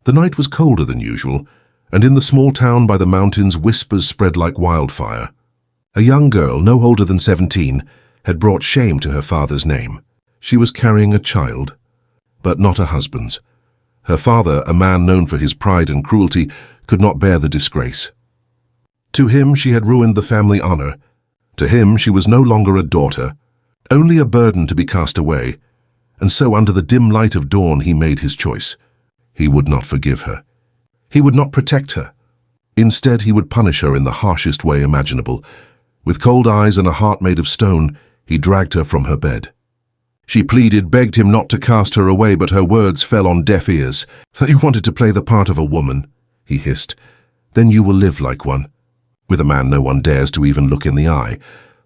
The night was colder than usual, and in the small town by the mountains whispers spread like wildfire. A young girl, no older than 17, had brought shame to her father's name. She was carrying a child, but not a husband's. Her father, a man known for his pride and cruelty, could not bear the disgrace. To him she had ruined the family honor. To him she was no longer a daughter, only a burden to be cast away, and so under the dim light of dawn he made his choice. He would not forgive her. He would not protect her. Instead, he would punish her in the harshest way imaginable. With cold eyes and a heart made of stone, he dragged her from her bed. She pleaded, begged him not to cast her away, but her words fell on deaf ears. "You wanted to play the part of a woman," he hissed. "Then you will live like one." With a man no one dares to even look in the eye,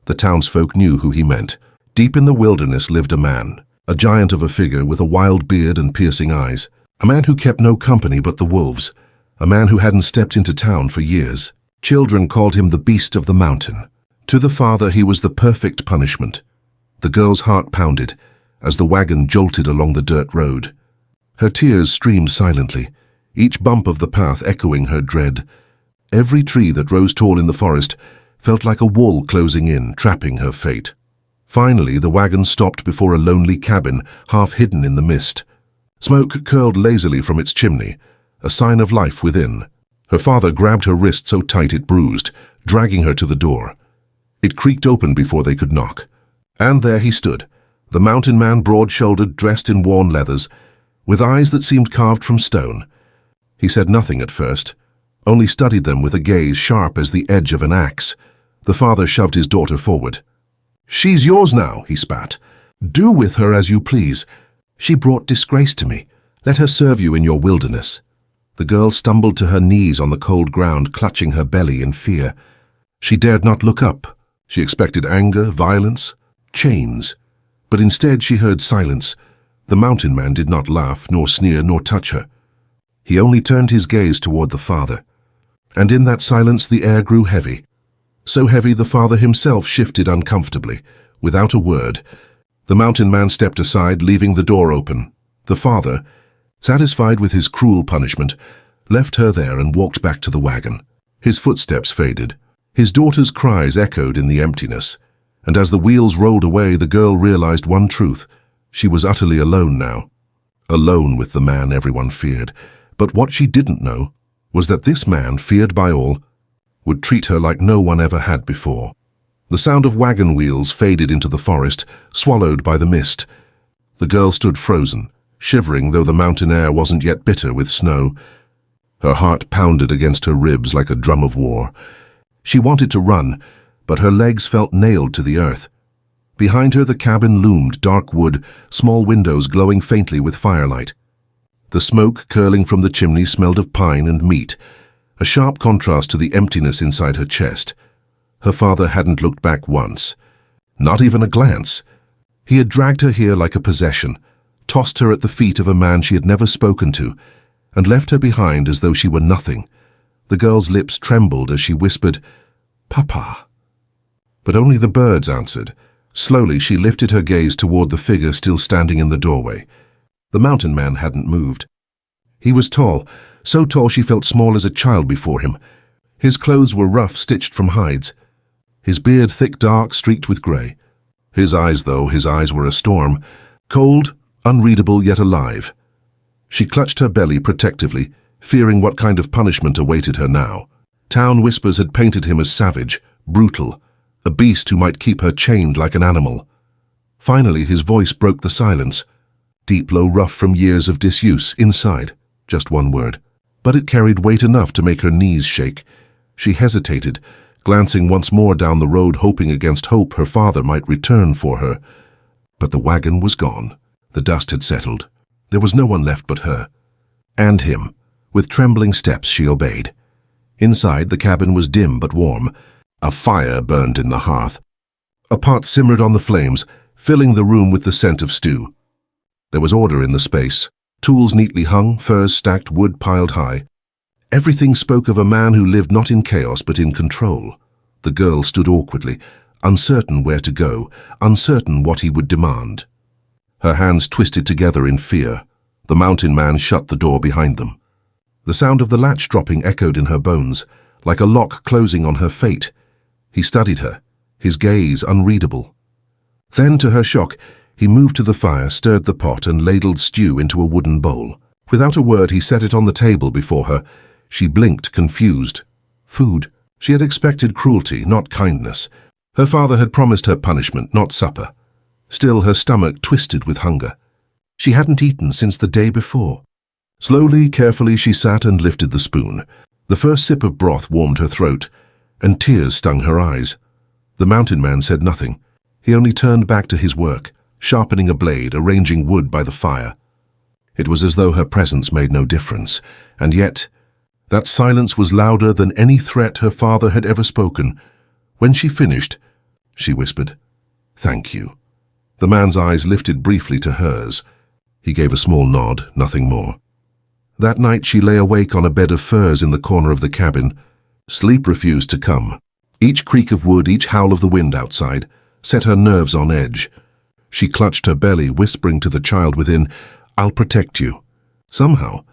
the townsfolk knew who he meant. Deep in the wilderness lived a man, a giant of a figure with a wild beard and piercing eyes. A man who kept no company but the wolves. A man who hadn't stepped into town for years. Children called him the beast of the mountain. To the father, he was the perfect punishment. The girl's heart pounded as the wagon jolted along the dirt road. Her tears streamed silently, each bump of the path echoing her dread. Every tree that rose tall in the forest felt like a wall closing in, trapping her fate. Finally, the wagon stopped before a lonely cabin, half hidden in the mist. Smoke curled lazily from its chimney, a sign of life within. Her father grabbed her wrist so tight it bruised, dragging her to the door. It creaked open before they could knock. And there he stood, the mountain man, broad-shouldered, dressed in worn leathers, with eyes that seemed carved from stone. He said nothing at first, only studied them with a gaze sharp as the edge of an axe. The father shoved his daughter forward. "She's yours now," he spat. "Do with her as you please. She brought disgrace to me. Let her serve you in your wilderness." The girl stumbled to her knees on the cold ground, clutching her belly in fear. She dared not look up. She expected anger, violence, chains. But instead she heard silence. The mountain man did not laugh, nor sneer, nor touch her. He only turned his gaze toward the father. And in that silence the air grew heavy. So heavy the father himself shifted uncomfortably, without a word. The mountain man stepped aside, leaving the door open. The father, satisfied with his cruel punishment, left her there and walked back to the wagon. His footsteps faded. His daughter's cries echoed in the emptiness. And as the wheels rolled away, the girl realized one truth. She was utterly alone now. Alone with the man everyone feared. But what she didn't know was that this man, feared by all, would treat her like no one ever had before. The sound of wagon wheels faded into the forest, swallowed by the mist. The girl stood frozen, shivering though the mountain air wasn't yet bitter with snow. Her heart pounded against her ribs like a drum of war. She wanted to run, but her legs felt nailed to the earth. Behind her the cabin loomed, dark wood, small windows glowing faintly with firelight. The smoke curling from the chimney smelled of pine and meat, a sharp contrast to the emptiness inside her chest. Her father hadn't looked back once, not even a glance. He had dragged her here like a possession, tossed her at the feet of a man she had never spoken to, and left her behind as though she were nothing. The girl's lips trembled as she whispered, "Papa." But only the birds answered. Slowly she lifted her gaze toward the figure still standing in the doorway. The mountain man hadn't moved. He was tall, so tall she felt small as a child before him. His clothes were rough, stitched from hides. His beard thick, dark, streaked with grey. His eyes were a storm, cold, unreadable, yet alive. She clutched her belly protectively, fearing what kind of punishment awaited her now. Town whispers had painted him as savage, brutal, a beast who might keep her chained like an animal. Finally his voice broke the silence, deep, low, rough from years of disuse. Inside, just one word. But it carried weight enough to make her knees shake. She hesitated, glancing once more down the road, hoping against hope her father might return for her. But the wagon was gone. The dust had settled. There was no one left but her. And him. With trembling steps she obeyed. Inside, the cabin was dim but warm. A fire burned in the hearth. A pot simmered on the flames, filling the room with the scent of stew. There was order in the space. Tools neatly hung, furs stacked, wood piled high. Everything spoke of a man who lived not in chaos but in control. The girl stood awkwardly, uncertain where to go, uncertain what he would demand. Her hands twisted together in fear. The mountain man shut the door behind them. The sound of the latch dropping echoed in her bones, like a lock closing on her fate. He studied her, his gaze unreadable. Then, to her shock, he moved to the fire, stirred the pot, and ladled stew into a wooden bowl. Without a word, he set it on the table before her. She blinked, confused. Food. She had expected cruelty, not kindness. Her father had promised her punishment, not supper. Still, her stomach twisted with hunger. She hadn't eaten since the day before. Slowly, carefully, she sat and lifted the spoon. The first sip of broth warmed her throat, and tears stung her eyes. The mountain man said nothing. He only turned back to his work, sharpening a blade, arranging wood by the fire. It was as though her presence made no difference, and yet that silence was louder than any threat her father had ever spoken. When she finished, she whispered, "Thank you." The man's eyes lifted briefly to hers. He gave a small nod, nothing more. That night she lay awake on a bed of furs in the corner of the cabin. Sleep refused to come. Each creak of wood, each howl of the wind outside, set her nerves on edge. She clutched her belly, whispering to the child within, "I'll protect you." Somehow.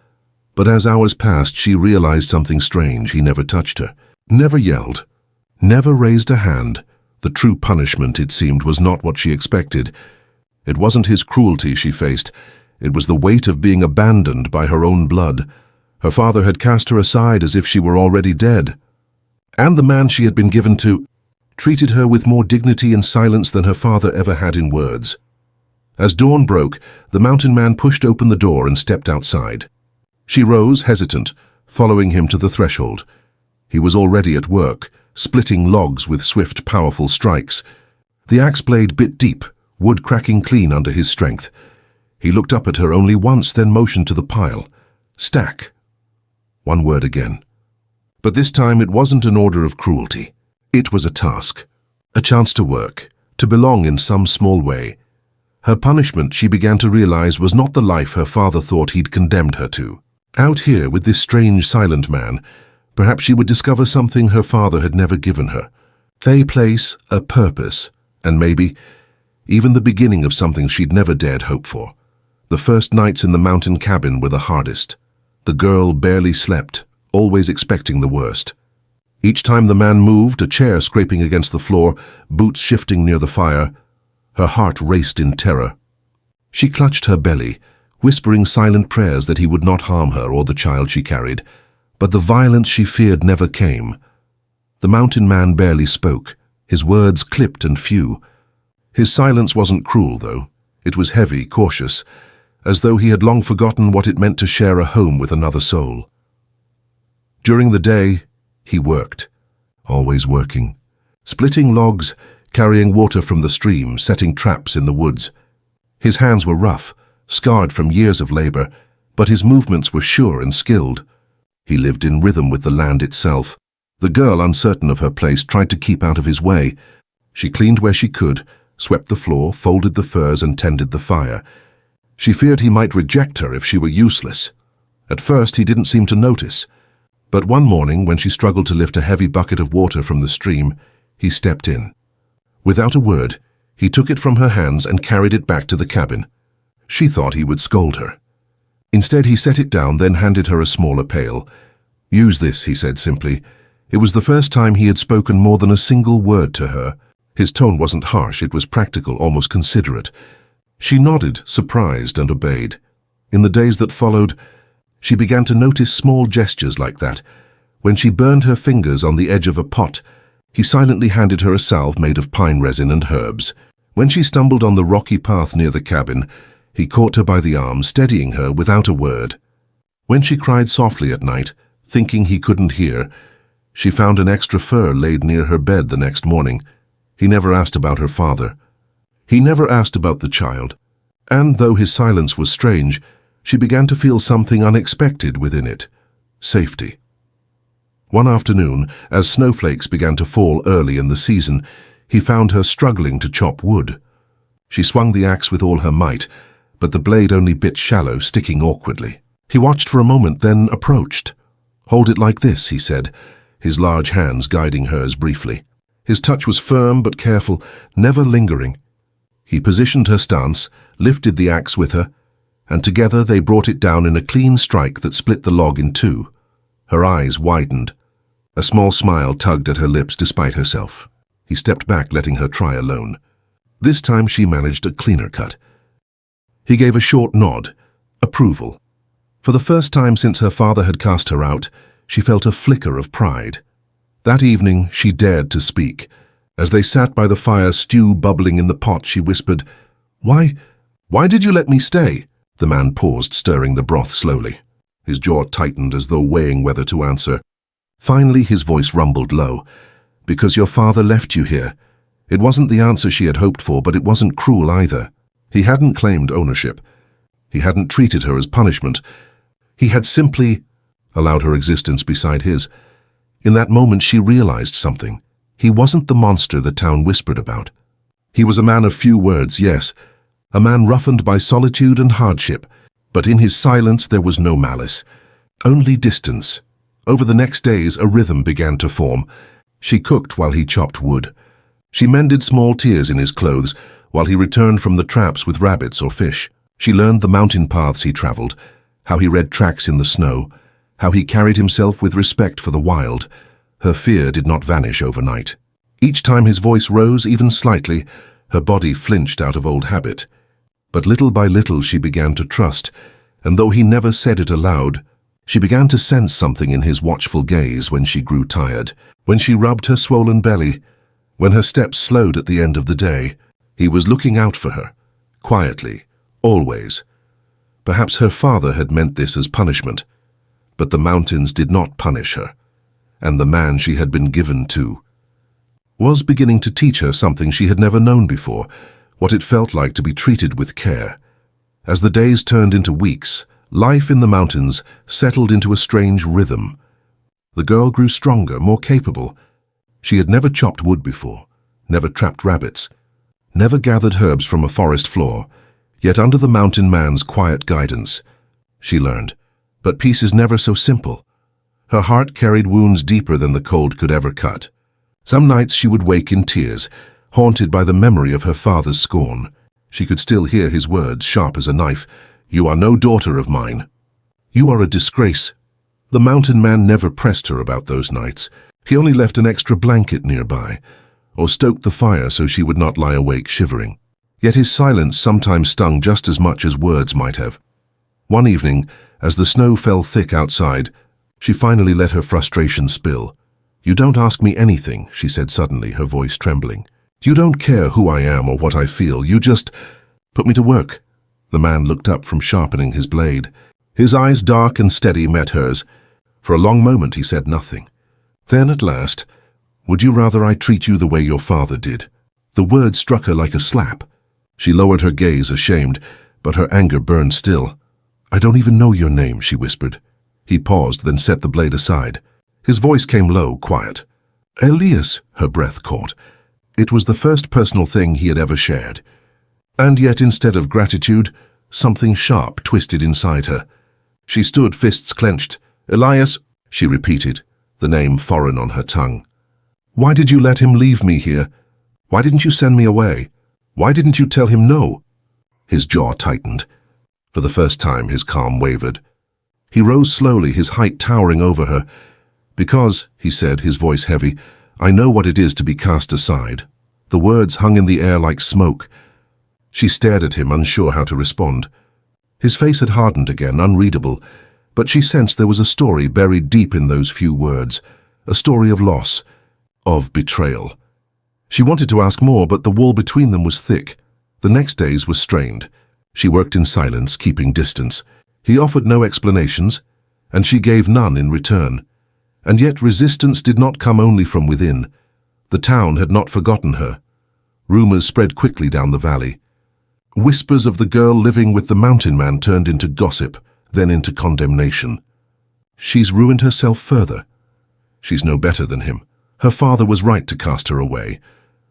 But as hours passed, she realized something strange. He never touched her, never yelled, never raised a hand. The true punishment, it seemed, was not what she expected. It wasn't his cruelty she faced. It was the weight of being abandoned by her own blood. Her father had cast her aside as if she were already dead. And the man she had been given to treated her with more dignity and silence than her father ever had in words. As dawn broke, the mountain man pushed open the door and stepped outside. She rose, hesitant, following him to the threshold. He was already at work, splitting logs with swift, powerful strikes. The axe blade bit deep, wood cracking clean under his strength. He looked up at her only once, then motioned to the pile. "Stack." One word again. But this time it wasn't an order of cruelty. It was a task, a chance to work, to belong in some small way. Her punishment, she began to realize, was not the life her father thought he'd condemned her to. Out here with this strange, silent man, perhaps she would discover something her father had never given her. A place, a purpose, and maybe even the beginning of something she'd never dared hope for. The first nights in the mountain cabin were the hardest. The girl barely slept, always expecting the worst. Each time the man moved, a chair scraping against the floor, boots shifting near the fire, her heart raced in terror. She clutched her belly, whispering silent prayers that he would not harm her or the child she carried, but the violence she feared never came. The mountain man barely spoke, his words clipped and few. His silence wasn't cruel, though. It was heavy, cautious, as though he had long forgotten what it meant to share a home with another soul. During the day, he worked, always working, splitting logs, carrying water from the stream, setting traps in the woods. His hands were rough, scarred from years of labor, but his movements were sure and skilled. He lived in rhythm with the land itself. The girl, uncertain of her place, tried to keep out of his way. She cleaned where she could, swept the floor, folded the furs, and tended the fire. She feared he might reject her if she were useless. At first, he didn't seem to notice. But one morning, when she struggled to lift a heavy bucket of water from the stream, he stepped in. Without a word, he took it from her hands and carried it back to the cabin. She thought he would scold her. Instead, he set it down, then handed her a smaller pail. "Use this," he said simply. It was the first time he had spoken more than a single word to her. His tone wasn't harsh, it was practical, almost considerate. She nodded, surprised, and obeyed. In the days that followed, she began to notice small gestures like that. When she burned her fingers on the edge of a pot, he silently handed her a salve made of pine resin and herbs. When she stumbled on the rocky path near the cabin, he caught her by the arm, steadying her without a word. When she cried softly at night, thinking he couldn't hear, she found an extra fur laid near her bed the next morning. He never asked about her father. He never asked about the child. And though his silence was strange, she began to feel something unexpected within it. Safety. One afternoon, as snowflakes began to fall early in the season, he found her struggling to chop wood. She swung the axe with all her might, but the blade only bit shallow, sticking awkwardly. He watched for a moment, then approached. "Hold it like this," he said, his large hands guiding hers briefly. His touch was firm but careful, never lingering. He positioned her stance, lifted the axe with her, and together they brought it down in a clean strike that split the log in two. Her eyes widened. A small smile tugged at her lips despite herself. He stepped back, letting her try alone. This time she managed a cleaner cut. He gave a short nod, approval. For the first time since her father had cast her out, she felt a flicker of pride. That evening she dared to speak. As they sat by the fire, stew bubbling in the pot, she whispered, Why did you let me stay?" The man paused, stirring the broth slowly. His jaw tightened as though weighing whether to answer. Finally his voice rumbled low. "Because your father left you here." It wasn't the answer she had hoped for, but it wasn't cruel either. He hadn't claimed ownership. He hadn't treated her as punishment. He had simply allowed her existence beside his. In that moment she realized something. He wasn't the monster the town whispered about. He was a man of few words, yes, a man roughened by solitude and hardship, but in his silence there was no malice, only distance. Over the next days a rhythm began to form. She cooked while he chopped wood. She mended small tears in his clothes while he returned from the traps with rabbits or fish. She learned the mountain paths he traveled, how he read tracks in the snow, how he carried himself with respect for the wild. Her fear did not vanish overnight. Each time his voice rose, even slightly, her body flinched out of old habit. But little by little she began to trust, and though he never said it aloud, she began to sense something in his watchful gaze when she grew tired, when she rubbed her swollen belly, when her steps slowed at the end of the day. He was looking out for her, quietly, always. Perhaps her father had meant this as punishment, but the mountains did not punish her, and the man she had been given to was beginning to teach her something she had never known before, what it felt like to be treated with care. As the days turned into weeks, life in the mountains settled into a strange rhythm. The girl grew stronger, more capable. She had never chopped wood before, never trapped rabbits, never gathered herbs from a forest floor, yet under the mountain man's quiet guidance, she learned. But peace is never so simple. Her heart carried wounds deeper than the cold could ever cut. Some nights she would wake in tears, haunted by the memory of her father's scorn. She could still hear his words, sharp as a knife. "You are no daughter of mine. You are a disgrace." The mountain man never pressed her about those nights. He only left an extra blanket nearby, or stoked the fire so she would not lie awake shivering. Yet his silence sometimes stung just as much as words might have. One evening, as the snow fell thick outside, she finally let her frustration spill. "You don't ask me anything," she said suddenly, her voice trembling. "You don't care who I am or what I feel. You just put me to work." The man looked up from sharpening his blade. His eyes, dark and steady, met hers. For a long moment he said nothing. Then at last, "Would you rather I treat you the way your father did?" The word struck her like a slap. She lowered her gaze, ashamed, but her anger burned still. "I don't even know your name," she whispered. He paused, then set the blade aside. His voice came low, quiet. "Elias," her breath caught. It was the first personal thing he had ever shared. And yet, instead of gratitude, something sharp twisted inside her. She stood, fists clenched. "Elias," she repeated, the name foreign on her tongue. "Why did you let him leave me here? Why didn't you send me away? Why didn't you tell him no?" His jaw tightened. For the first time, his calm wavered. He rose slowly, his height towering over her. "Because," he said, his voice heavy, "I know what it is to be cast aside." The words hung in the air like smoke. She stared at him, unsure how to respond. His face had hardened again, unreadable, but she sensed there was a story buried deep in those few words, a story of loss, of betrayal. She wanted to ask more, but the wall between them was thick. The next days were strained. She worked in silence, keeping distance. He offered no explanations, and she gave none in return. And yet resistance did not come only from within. The town had not forgotten her. Rumors spread quickly down the valley. Whispers of the girl living with the mountain man turned into gossip, then into condemnation. "She's ruined herself further. She's no better than him. Her father was right to cast her away."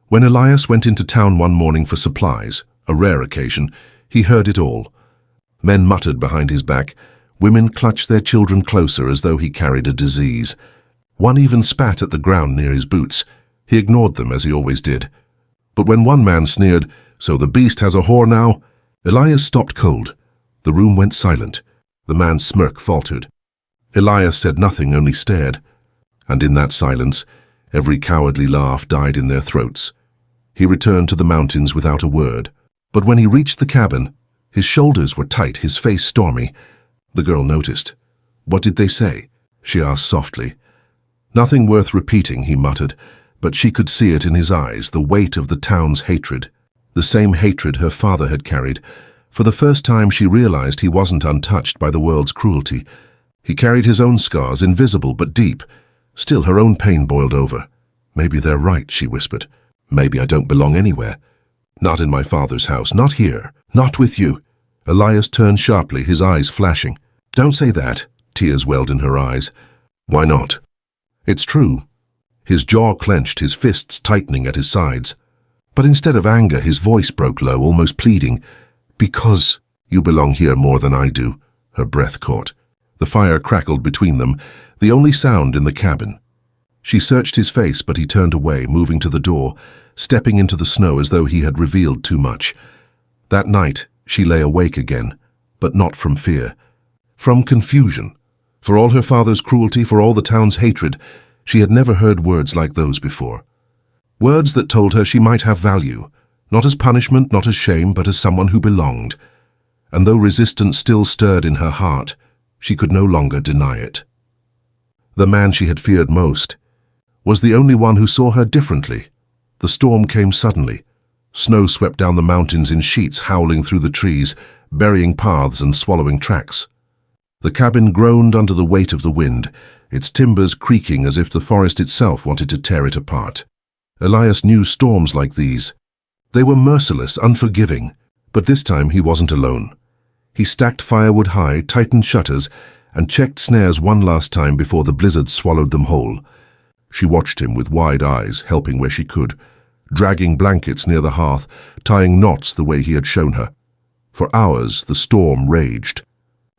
When Elias went into town one morning for supplies, a rare occasion, he heard it all. Men muttered behind his back. Women clutched their children closer as though he carried a disease. One even spat at the ground near his boots. He ignored them, as he always did. But when one man sneered, "So the beast has a whore now?" Elias stopped cold. The room went silent. The man's smirk faltered. Elias said nothing, only stared. And in that silence, every cowardly laugh died in their throats. He returned to the mountains without a word. But when he reached the cabin, his shoulders were tight, his face stormy. The girl noticed. "What did they say?" she asked softly. "Nothing worth repeating," he muttered, but she could see it in his eyes, the weight of the town's hatred. The same hatred her father had carried. For the first time she realized he wasn't untouched by the world's cruelty. He carried his own scars, invisible but deep. Still, her own pain boiled over. "Maybe they're right," she whispered. "Maybe I don't belong anywhere. Not in my father's house, not here, not with you." Elias turned sharply, his eyes flashing. "Don't say that." Tears welled in her eyes. "Why not?" "It's true." His jaw clenched, his fists tightening at his sides. But instead of anger, his voice broke low, almost pleading. "Because you belong here more than I do." Her breath caught. The fire crackled between them, the only sound in the cabin. She searched his face, but he turned away, moving to the door, stepping into the snow as though he had revealed too much. That night, she lay awake again, but not from fear. From confusion. For all her father's cruelty, for all the town's hatred, she had never heard words like those before. Words that told her she might have value, not as punishment, not as shame, but as someone who belonged. And though resistance still stirred in her heart, she could no longer deny it. The man she had feared most was the only one who saw her differently. The storm came suddenly. Snow swept down the mountains in sheets, howling through the trees, burying paths and swallowing tracks. The cabin groaned under the weight of the wind, its timbers creaking as if the forest itself wanted to tear it apart. Elias knew storms like these. They were merciless, unforgiving, but this time he wasn't alone. He stacked firewood high, tightened shutters, and checked snares one last time before the blizzard swallowed them whole. She watched him with wide eyes, helping where she could, dragging blankets near the hearth, tying knots the way he had shown her. For hours the storm raged.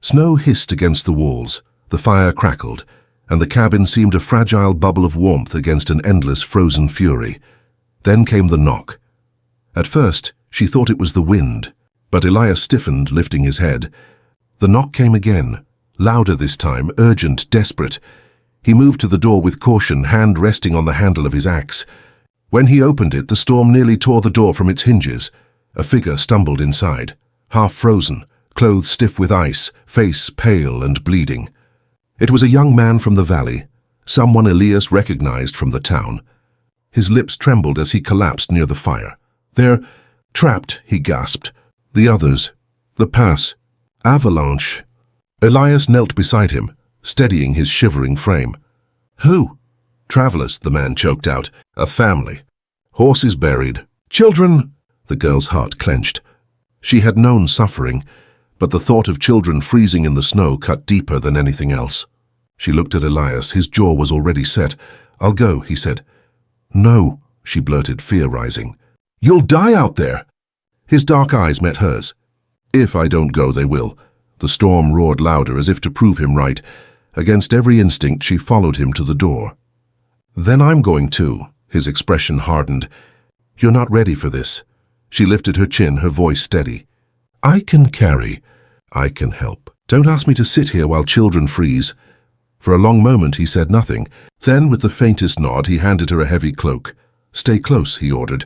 Snow hissed against the walls, the fire crackled, and the cabin seemed a fragile bubble of warmth against an endless frozen fury. Then came the knock. At first, she thought it was the wind, but Elias stiffened, lifting his head. The knock came again, louder this time, urgent, desperate. He moved to the door with caution, hand resting on the handle of his axe. When he opened it, the storm nearly tore the door from its hinges. A figure stumbled inside, half frozen, clothes stiff with ice, face pale and bleeding. It was a young man from the valley, someone Elias recognized from the town. His lips trembled as he collapsed near the fire. "They're trapped," he gasped. "The others. The pass. Avalanche." Elias knelt beside him, steadying his shivering frame. "Who?" "Travelers," the man choked out. "A family. Horses buried. Children!" The girl's heart clenched. She had known suffering, but the thought of children freezing in the snow cut deeper than anything else. She looked at Elias. His jaw was already set. "I'll go," he said. "No," she blurted, fear rising. "You'll die out there." His dark eyes met hers. "If I don't go, they will." The storm roared louder, as if to prove him right. Against every instinct, she followed him to the door. "Then I'm going too." His expression hardened. "You're not ready for this." She lifted her chin, her voice steady. "I can carry. I can help. Don't ask me to sit here while children freeze." For a long moment he said nothing. Then, with the faintest nod, he handed her a heavy cloak. "Stay close," he ordered.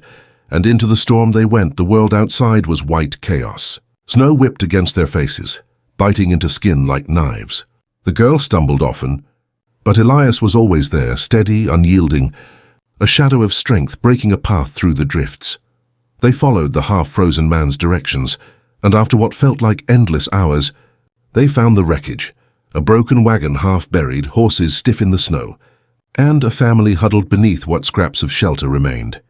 And into the storm they went. The world outside was white chaos. Snow whipped against their faces, biting into skin like knives. The girl stumbled often, but Elias was always there, steady, unyielding, a shadow of strength breaking a path through the drifts. They followed the half-frozen man's directions, and after what felt like endless hours, they found the wreckage, a broken wagon half buried, horses stiff in the snow, and a family huddled beneath what scraps of shelter remained.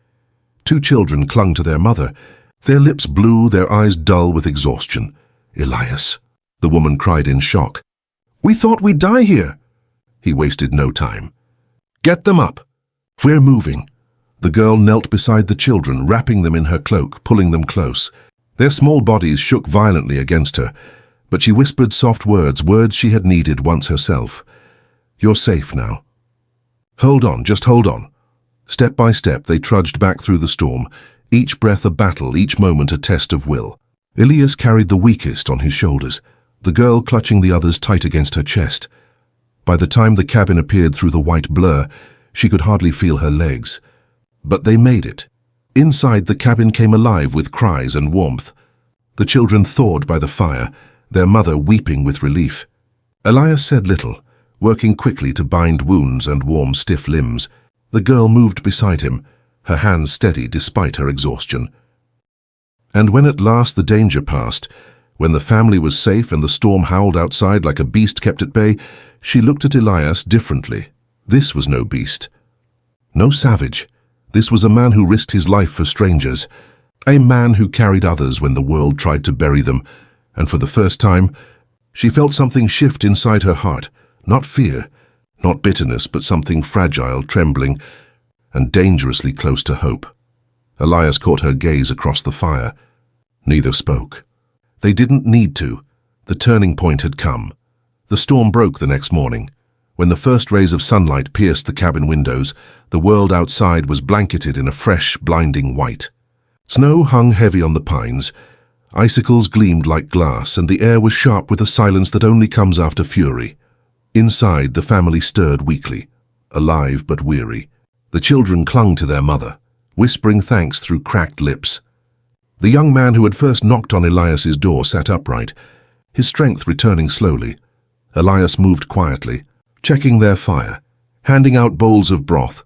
2 children clung to their mother, their lips blue, their eyes dull with exhaustion. "Elias," the woman cried in shock. "We thought we'd die here." He wasted no time. "Get them up. We're moving." The girl knelt beside the children, wrapping them in her cloak, pulling them close. Their small bodies shook violently against her, but she whispered soft words, words she had needed once herself. "You're safe now. Hold on, just hold on." Step by step they trudged back through the storm, each breath a battle, each moment a test of will. Elias carried the weakest on his shoulders, the girl clutching the others tight against her chest. By the time the cabin appeared through the white blur, she could hardly feel her legs. But they made it. Inside, the cabin came alive with cries and warmth. The children thawed by the fire, their mother weeping with relief. Elias said little, working quickly to bind wounds and warm stiff limbs. The girl moved beside him, her hands steady despite her exhaustion. And when at last the danger passed, when the family was safe and the storm howled outside like a beast kept at bay, she looked at Elias differently. This was no beast. No savage. This was a man who risked his life for strangers. A man who carried others when the world tried to bury them. And for the first time, she felt something shift inside her heart. Not fear, not bitterness, but something fragile, trembling, and dangerously close to hope. Elias caught her gaze across the fire. Neither spoke. They didn't need to. The turning point had come. The storm broke the next morning. When the first rays of sunlight pierced the cabin windows, the world outside was blanketed in a fresh, blinding white. Snow hung heavy on the pines. Icicles gleamed like glass, and the air was sharp with a silence that only comes after fury. Inside, the family stirred weakly, alive but weary. The children clung to their mother, whispering thanks through cracked lips. The young man who had first knocked on Elias's door sat upright, his strength returning slowly. Elias moved quietly, checking their fire, handing out bowls of broth,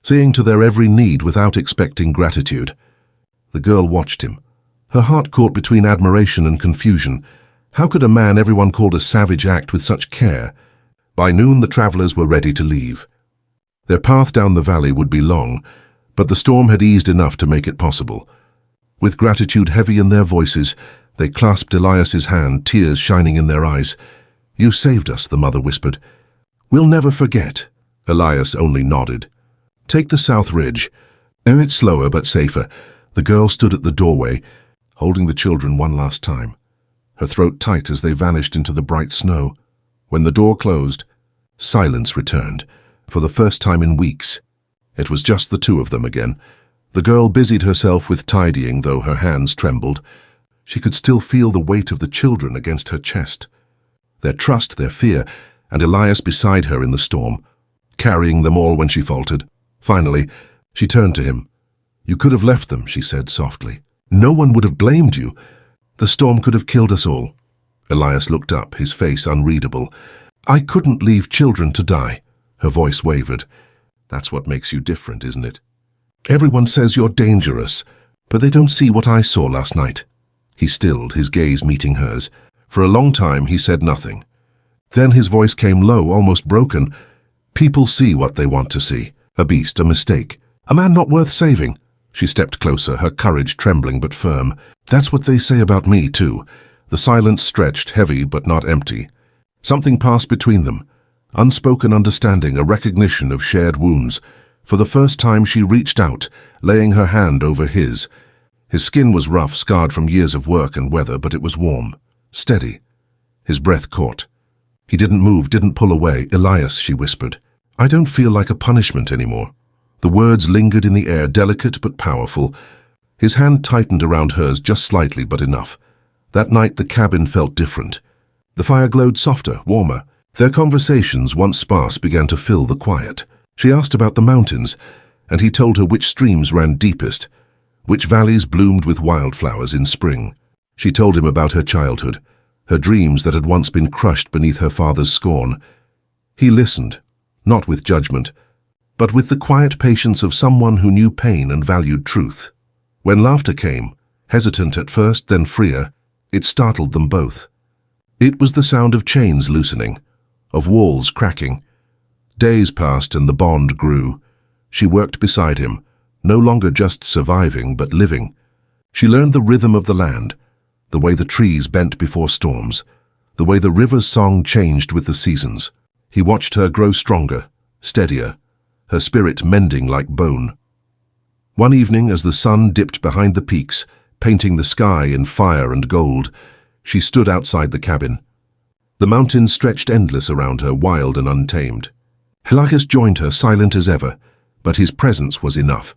seeing to their every need without expecting gratitude. The girl watched him, her heart caught between admiration and confusion. How could a man everyone called a savage act with such care? By noon the travelers were ready to leave. Their path down the valley would be long, but the storm had eased enough to make it possible. With gratitude heavy in their voices, they clasped Elias's hand, tears shining in their eyes. "You saved us," the mother whispered. "We'll never forget." Elias only nodded. "Take the south ridge. It's slower but safer." The girl stood at the doorway, holding the children one last time, her throat tight as they vanished into the bright snow. When the door closed, silence returned, for the first time in weeks. It was just the two of them again. The girl busied herself with tidying, though her hands trembled. She could still feel the weight of the children against her chest. Their trust, their fear, and Elias beside her in the storm, carrying them all when she faltered. Finally, she turned to him. "You could have left them," she said softly. "No one would have blamed you. The storm could have killed us all." Elias looked up, his face unreadable. "I couldn't leave children to die." Her voice wavered. "That's what makes you different, isn't it? Everyone says you're dangerous, but they don't see what I saw last night." He stilled, his gaze meeting hers. For a long time he said nothing. Then his voice came low, almost broken. "People see what they want to see. A beast, a mistake, a man not worth saving." She stepped closer, her courage trembling but firm. "That's what they say about me, too." The silence stretched, heavy but not empty. Something passed between them. Unspoken understanding, a recognition of shared wounds. For the first time she reached out, laying her hand over his. His skin was rough, scarred from years of work and weather, but it was warm, steady. His breath caught. He didn't move, didn't pull away. "Elias," she whispered, "I don't feel like a punishment anymore." The words lingered in the air, delicate but powerful. His hand tightened around hers just slightly, but enough. That night the cabin felt different. The fire glowed softer, warmer. Their conversations, once sparse, began to fill the quiet. She asked about the mountains, and he told her which streams ran deepest, which valleys bloomed with wildflowers in spring. She told him about her childhood, her dreams that had once been crushed beneath her father's scorn. He listened, not with judgment, but with the quiet patience of someone who knew pain and valued truth. When laughter came, hesitant at first, then freer, it startled them both. It was the sound of chains loosening, of walls cracking. Days passed and the bond grew. She worked beside him, no longer just surviving, but living. She learned the rhythm of the land, the way the trees bent before storms, the way the river's song changed with the seasons. He watched her grow stronger, steadier, her spirit mending like bone. One evening, as the sun dipped behind the peaks, painting the sky in fire and gold, she stood outside the cabin. The mountains stretched endless around her, wild and untamed. Elias joined her, silent as ever, but his presence was enough.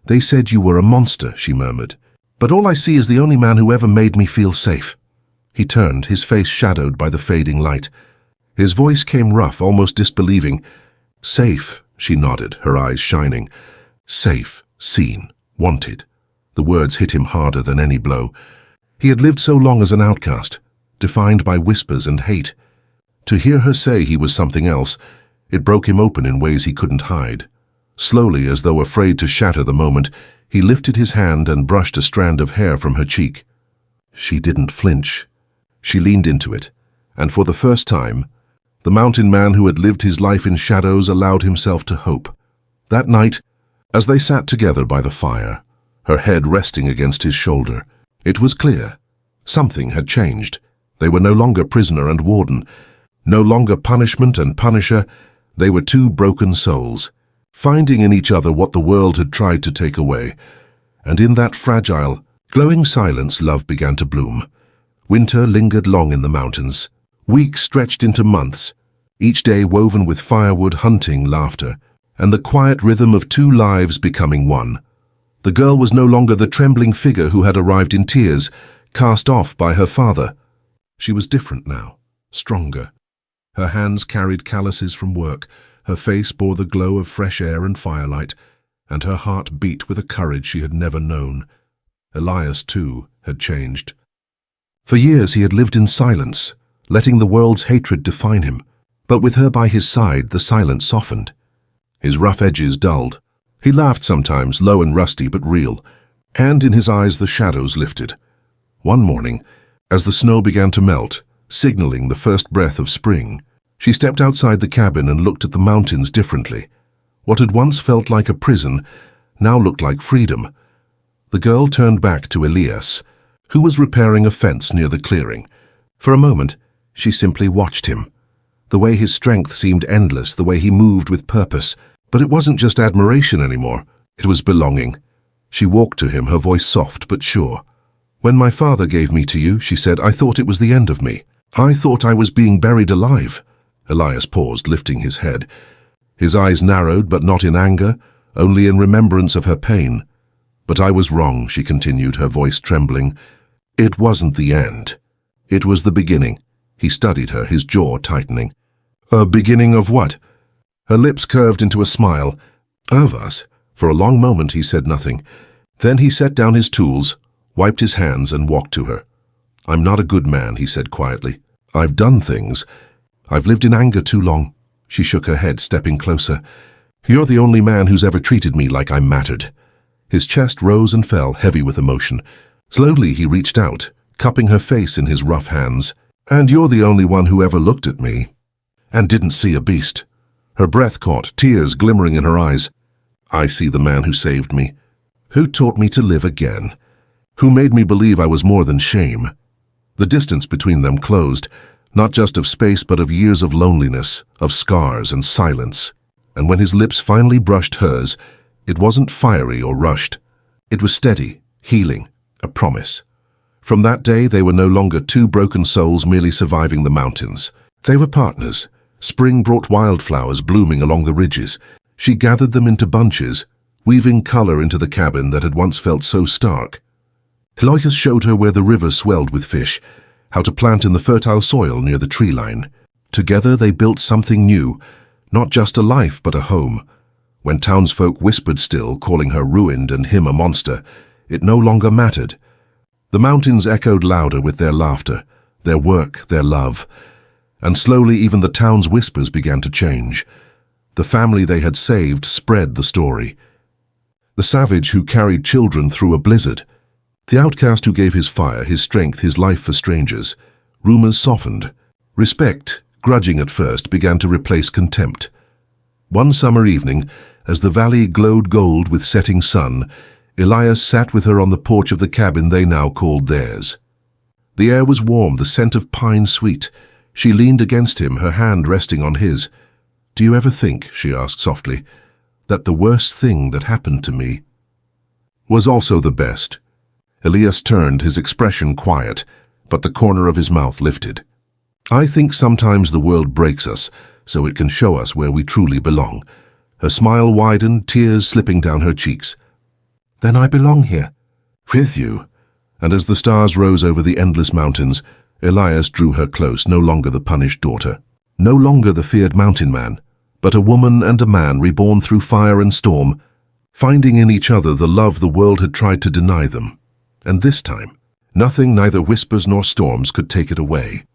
"They said you were a monster," she murmured. But all I see is the only man who ever made me feel safe." He turned, his face shadowed by the fading light. His voice came rough, almost disbelieving. "Safe," she nodded, her eyes shining. "Safe, seen, wanted." The words hit him harder than any blow. He had lived so long as an outcast, defined by whispers and hate. To hear her say he was something else, it broke him open in ways he couldn't hide. Slowly, as though afraid to shatter the moment, he lifted his hand and brushed a strand of hair from her cheek. She didn't flinch. She leaned into it, and for the first time, the mountain man who had lived his life in shadows allowed himself to hope. That night, as they sat together by the fire, her head resting against his shoulder, it was clear. Something had changed. They were no longer prisoner and warden, no longer punishment and punisher. They were two broken souls, finding in each other what the world had tried to take away. And in that fragile, glowing silence, love began to bloom. Winter lingered long in the mountains. Weeks stretched into months, each day woven with firewood, hunting, laughter, and the quiet rhythm of two lives becoming one. The girl was no longer the trembling figure who had arrived in tears, cast off by her father. She was different now, stronger. Her hands carried calluses from work, her face bore the glow of fresh air and firelight, and her heart beat with a courage she had never known. Elias, too, had changed. For years he had lived in silence, letting the world's hatred define him. But with her by his side, the silence softened. His rough edges dulled. He laughed sometimes, low and rusty but real, and in his eyes the shadows lifted. One morning, as the snow began to melt, signaling the first breath of spring, she stepped outside the cabin and looked at the mountains differently. What had once felt like a prison now looked like freedom. The girl turned back to Elias, who was repairing a fence near the clearing. For a moment, she simply watched him. The way his strength seemed endless, the way he moved with purpose. But it wasn't just admiration anymore, it was belonging. She walked to him, her voice soft but sure. "When my father gave me to you," she said, "I thought it was the end of me. I thought I was being buried alive." Elias paused, lifting his head. His eyes narrowed, but not in anger, only in remembrance of her pain. "But I was wrong," she continued, her voice trembling. "It wasn't the end. It was the beginning." He studied her, his jaw tightening. "A beginning of what?" Her lips curved into a smile. "Of us." For a long moment he said nothing. Then he set down his tools, wiped his hands, and walked to her. "I'm not a good man," he said quietly. "I've done things. I've lived in anger too long." She shook her head, stepping closer. "You're the only man who's ever treated me like I mattered." His chest rose and fell, heavy with emotion. Slowly he reached out, cupping her face in his rough hands. "And you're the only one who ever looked at me and didn't see a beast." Her breath caught, tears glimmering in her eyes. "I see the man who saved me, who taught me to live again, who made me believe I was more than shame." The distance between them closed, not just of space but of years of loneliness, of scars and silence. And when his lips finally brushed hers, it wasn't fiery or rushed. It was steady, healing, a promise. From that day they were no longer two broken souls merely surviving the mountains. They were partners. Spring brought wildflowers blooming along the ridges. She gathered them into bunches, weaving color into the cabin that had once felt so stark. Elias showed her where the river swelled with fish, how to plant in the fertile soil near the tree line. Together they built something new, not just a life but a home. When townsfolk whispered still, calling her ruined and him a monster, it no longer mattered. The mountains echoed louder with their laughter, their work, their love. And slowly even the town's whispers began to change. The family they had saved spread the story. The savage who carried children through a blizzard. The outcast who gave his fire, his strength, his life for strangers. Rumors softened. Respect, grudging at first, began to replace contempt. One summer evening, as the valley glowed gold with setting sun, Elias sat with her on the porch of the cabin they now called theirs. The air was warm, the scent of pine sweet. She leaned against him, her hand resting on his. "Do you ever think," she asked softly, "that the worst thing that happened to me was also the best?" Elias turned, his expression quiet, but the corner of his mouth lifted. "I think sometimes the world breaks us, so it can show us where we truly belong." Her smile widened, tears slipping down her cheeks. "Then I belong here." With you. And as the stars rose over the endless mountains, Elias drew her close, no longer the punished daughter, no longer the feared mountain man, but a woman and a man reborn through fire and storm, finding in each other the love the world had tried to deny them. And this time, nothing, neither whispers nor storms, could take it away.